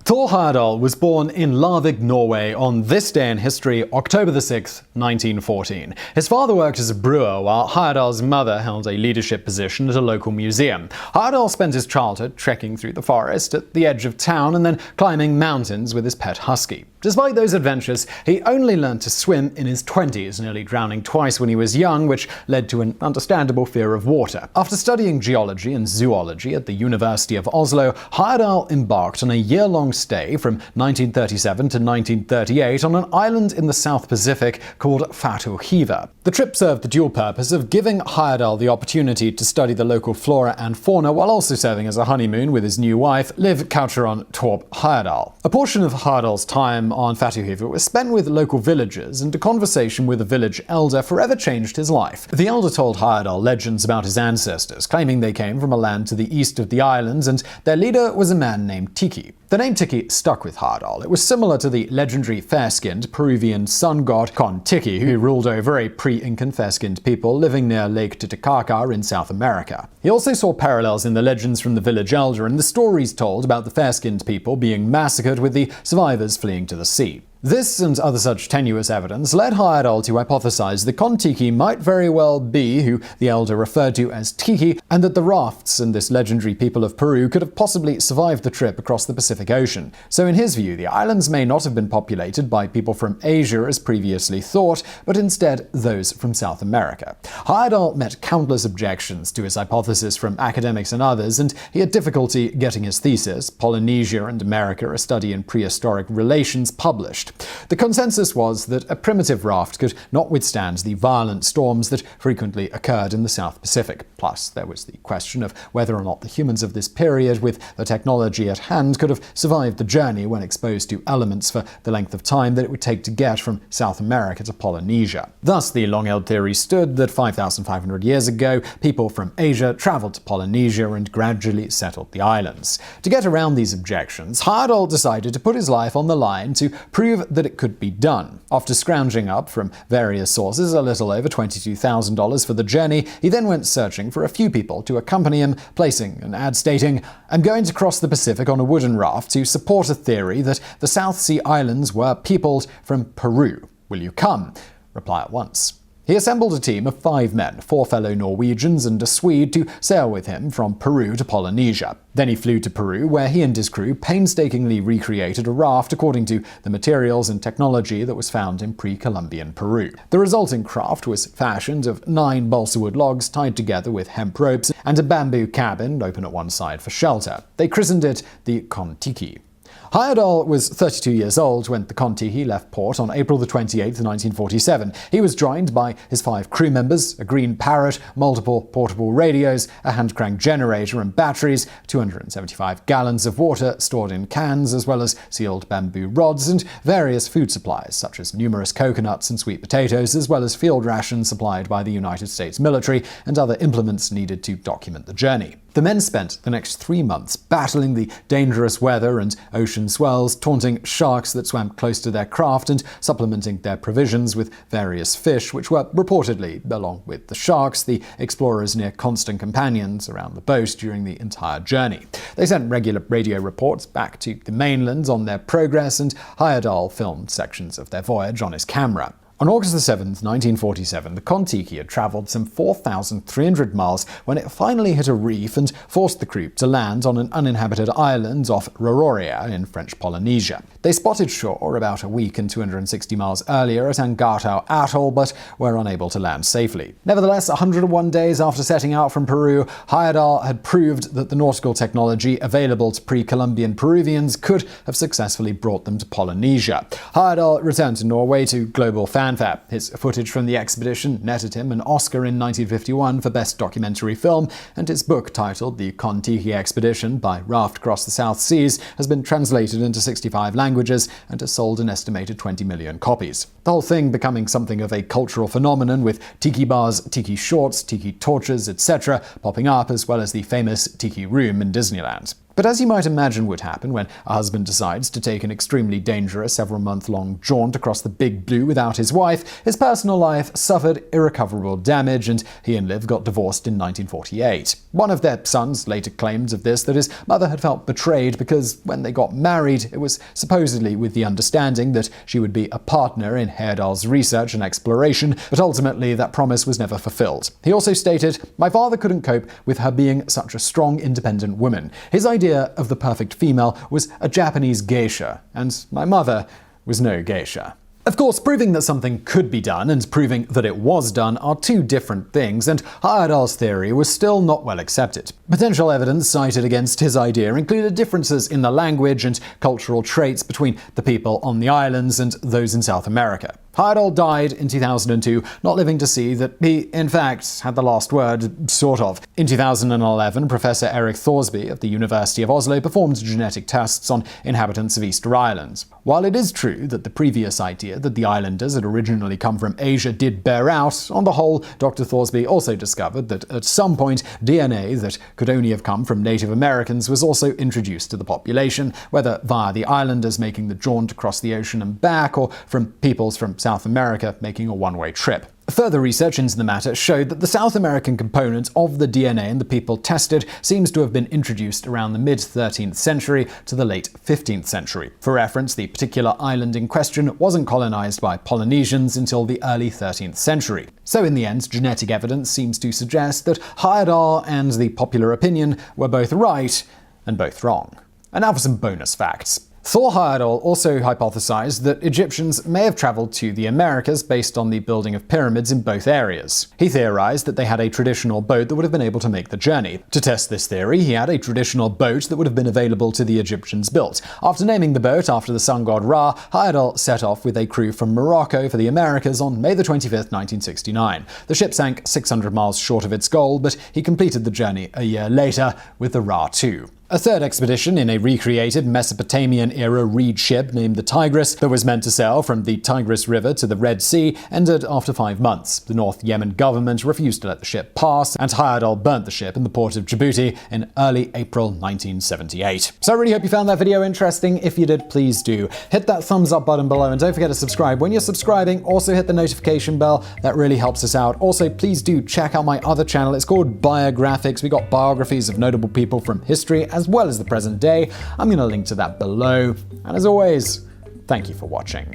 Thor Heyerdahl was born in Larvik, Norway on this day in history, October 6, 1914. His father worked as a brewer, while Heyerdahl's mother held a leadership position at a local museum. Heyerdahl spent his childhood trekking through the forest at the edge of town and then climbing mountains with his pet husky. Despite those adventures, he only learned to swim in his 20s, nearly drowning twice when he was young, which led to an understandable fear of water. After studying geology and zoology at the University of Oslo, Heyerdahl embarked on a year-long stay from 1937 to 1938 on an island in the South Pacific called Fatu Hiva. The trip served the dual purpose of giving Heyerdahl the opportunity to study the local flora and fauna while also serving as a honeymoon with his new wife, Liv Coucheron Torp Heyerdahl. A portion of Heyerdahl's time on Fatu Hiva was spent with local villagers, and a conversation with a village elder forever changed his life. The elder told Heyerdahl legends about his ancestors, claiming they came from a land to the east of the islands, and their leader was a man named Tiki. The name Tiki stuck with Heyerdahl. It was similar to the legendary fair-skinned Peruvian sun god Kon-Tiki, who ruled over a pre-Incan fair-skinned people living near Lake Titicaca in South America. He also saw parallels in the legends from the village elder and the stories told about the fair-skinned people being massacred with the survivors fleeing to the sea. This and other such tenuous evidence led Heyerdahl to hypothesize that Kon-Tiki might very well be who the elder referred to as Tiki, and that the rafts and this legendary people of Peru could have possibly survived the trip across the Pacific Ocean. So in his view, the islands may not have been populated by people from Asia as previously thought, but instead those from South America. Heyerdahl met countless objections to his hypothesis from academics and others, and he had difficulty getting his thesis, Polynesia and America, a study in prehistoric relations, published. The consensus was that a primitive raft could not withstand the violent storms that frequently occurred in the South Pacific. Plus, there was the question of whether or not the humans of this period, with the technology at hand, could have survived the journey when exposed to elements for the length of time that it would take to get from South America to Polynesia. Thus, the long-held theory stood that 5,500 years ago, people from Asia traveled to Polynesia and gradually settled the islands. To get around these objections, Heyerdahl decided to put his life on the line to prove that it could be done. After scrounging up from various sources a little over $22,000 for the journey, he then went searching for a few people to accompany him, placing an ad stating, "I'm going to cross the Pacific on a wooden raft to support a theory that the South Sea Islands were peopled from Peru. Will you come? Reply at once." He assembled a team of 5 men, 4 fellow Norwegians and a Swede, to sail with him from Peru to Polynesia. Then he flew to Peru, where he and his crew painstakingly recreated a raft according to the materials and technology that was found in pre-Columbian Peru. The resulting craft was fashioned of 9 balsa wood logs tied together with hemp ropes and a bamboo cabin open at one side for shelter. They christened it the Kon-Tiki. Heyerdahl was 32 years old when the Kon-Tiki left port on April 28, 1947. He was joined by his 5 crew members, a green Parrot, multiple portable radios, a hand-crank generator and batteries, 275 gallons of water stored in cans, as well as sealed bamboo rods and various food supplies, such as numerous coconuts and sweet potatoes, as well as field rations supplied by the United States military and other implements needed to document the journey. The men spent the next 3 months battling the dangerous weather and ocean swells, taunting sharks that swam close to their craft, and supplementing their provisions with various fish, which were reportedly, along with the sharks, the explorers' near constant companions around the boat during the entire journey. They sent regular radio reports back to the mainland on their progress, and Heyerdahl filmed sections of their voyage on his camera. On August 7, 1947, the Kon-Tiki had traveled some 4,300 miles when it finally hit a reef and forced the crew to land on an uninhabited island off Rororia in French Polynesia. They spotted shore about a week and 260 miles earlier at Angatau Atoll, but were unable to land safely. Nevertheless, 101 days after setting out from Peru, Heyerdahl had proved that the nautical technology available to pre-Columbian Peruvians could have successfully brought them to Polynesia. Heyerdahl returned to Norway to global fanfare. His footage from the expedition netted him an Oscar in 1951 for Best Documentary Film, and his book, titled The Kon-Tiki Expedition by Raft Across the South Seas, has been translated into 65 languages and has sold an estimated 20 million copies. The whole thing becoming something of a cultural phenomenon, with tiki bars, tiki shorts, tiki torches, etc. popping up, as well as the famous Tiki Room in Disneyland. But as you might imagine would happen when a husband decides to take an extremely dangerous several-month-long jaunt across the Big Blue without his wife, his personal life suffered irrecoverable damage, and he and Liv got divorced in 1948. One of their sons later claimed of this that his mother had felt betrayed because when they got married, it was supposedly with the understanding that she would be a partner in Heyerdahl's research and exploration, but ultimately that promise was never fulfilled. He also stated, "My father couldn't cope with her being such a strong, independent woman. His idea of the perfect female was a Japanese geisha, and my mother was no geisha." Of course, proving that something could be done and proving that it was done are two different things, and Heyerdahl's theory was still not well accepted. Potential evidence cited against his idea included differences in the language and cultural traits between the people on the islands and those in South America. Heyerdahl died in 2002, not living to see that he, in fact, had the last word, sort of. In 2011, Professor Erik Thorsby of the University of Oslo performed genetic tests on inhabitants of Easter Island. While it is true that the previous idea that the islanders had originally come from Asia did bear out, on the whole, Dr. Thorsby also discovered that at some point, DNA that could only have come from Native Americans was also introduced to the population, whether via the islanders making the jaunt across the ocean and back, or from peoples from South America making a one-way trip. Further research into the matter showed that the South American component of the DNA in the people tested seems to have been introduced around the mid-13th century to the late 15th century. For reference, the particular island in question wasn't colonized by Polynesians until the early 13th century. So in the end, genetic evidence seems to suggest that Heyerdahl and the popular opinion were both right and both wrong. And now for some bonus facts. Thor Heyerdahl also hypothesized that Egyptians may have traveled to the Americas based on the building of pyramids in both areas. He theorized that they had a traditional boat that would have been able to make the journey. To test this theory, he had a traditional boat that would have been available to the Egyptians built. After naming the boat after the sun god Ra, Heyerdahl set off with a crew from Morocco for the Americas on May 25, 1969. The ship sank 600 miles short of its goal, but he completed the journey a year later with the Ra 2. A third expedition in a recreated Mesopotamian-era reed ship named the Tigris that was meant to sail from the Tigris River to the Red Sea ended after 5 months. The North Yemen government refused to let the ship pass, and Heyerdahl burnt the ship in the port of Djibouti in early April 1978. So I really hope you found that video interesting. If you did, please do hit that thumbs up button below, and don't forget to subscribe. When you're subscribing, also hit the notification bell. That really helps us out. Also, please do check out my other channel. It's called Biographics. We got biographies of notable people from history as well as the present day. I'm going to link to that below. And as always, thank you for watching.